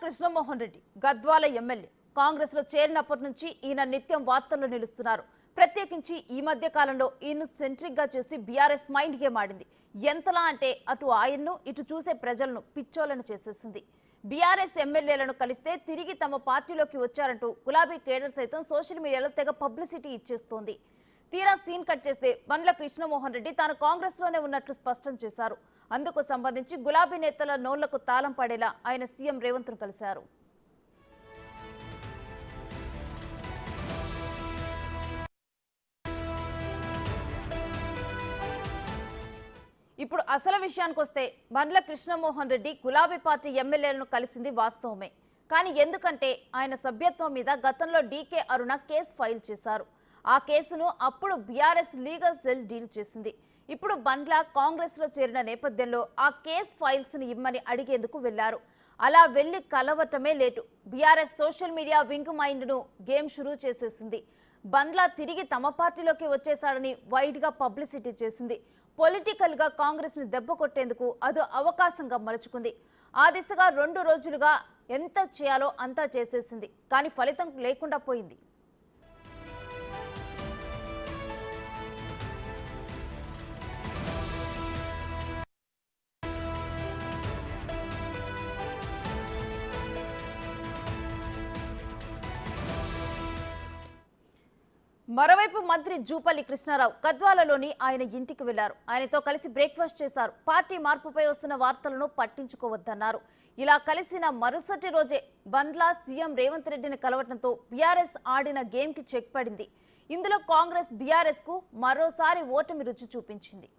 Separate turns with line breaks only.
Krishnamohan Reddy Gadwal MLA Congress లో చేరినప్పటి నుంచి ఈయన నిత్యం వార్తల్లో నిలుస్తున్నారు. ప్రత్యేకించి ఈ మధ్య కాలంలో ఈయన సెంట్రిక్ గా చేసి బీఆర్ఎస్ మైండ్ గేమ్ ఆడింది. ఎంతలా అంటే అటు ఆయన్ను ఇటు చూసే ప్రజలను పిచ్చోలను చేసేసింది. బీఆర్ఎస్ ఎమ్మెల్యేలను కలిస్తే తిరిగి తమ పార్టీలోకి వచ్చారంటూ గులాబీ కేడర్ సైతం సోషల్ మీడియాలో తెగ పబ్లిసిటీ ఇచ్చేస్తోంది. తీరా సీన్ కట్ చేస్తే బండ్ల కృష్ణమోహన్ రెడ్డి తాను కాంగ్రెస్ లోనే ఉన్నట్లు స్పష్టం చేశారు. అందుకు సంబంధించి గులాబీ నేతల నోళ్లకు తాళం పడేలా ఆయన సీఎం రేవంత్ ను కలిశారు. ఇప్పుడు అసలు విషయానికి వస్తే బండ్ల కృష్ణమోహన్ రెడ్డి గులాబీ పార్టీ ఎమ్మెల్యేలను కలిసింది వాస్తవమే. కానీ ఎందుకంటే ఆయన సభ్యత్వం మీద గతంలో డీకే అరుణ కేసు ఫైల్ చేశారు. ఆ కేసును అప్పుడు బీఆర్ఎస్ లీగల్ సెల్ డీల్ చేసింది. ఇప్పుడు బండ్ల కాంగ్రెస్ లో చేరిన నేపథ్యంలో ఆ కేసు ఫైల్స్ ని ఇమ్మని అడిగేందుకు వెళ్లారు. అలా వెళ్లి కలవటమే late BRS social media wing mind ను గేమ్ షురూ చేసేసింది. బండ్ల తిరిగి తమ పార్టీలోకి వచ్చేశాడని వైడ్ గా పబ్లిసిటీ చేసింది. పొలిటికల్ గా కాంగ్రెస్ ని దెబ్బ కొట్టేందుకు అదో అవకాశంగా మలుచుకుంది. ఆ దిశగా 2 రోజులుగా ఎంత చేయాలో అంతా చేసేసింది. కానీ ఫలితం లేకుండా పోయింది. మరోవైపు మంత్రి జూపల్లి కృష్ణారావు గద్వాలలోని ఆయన ఇంటికి వెళ్లారు. ఆయనతో కలిసి బ్రేక్ఫాస్ట్ చేశారు. పార్టీ మార్పుపై వస్తున్న వార్తలను పట్టించుకోవద్దన్నారు. ఇలా కలిసిన మరుసటి రోజే బండ్ల సీఎం రేవంత్ రెడ్డిని కలవడంతో బీఆర్ఎస్ ఆడిన గేమ్ కి చెక్ పడింది. ఇందులో కాంగ్రెస్ బీఆర్ఎస్ కు మరోసారి ఓటమి రుచి చూపించింది.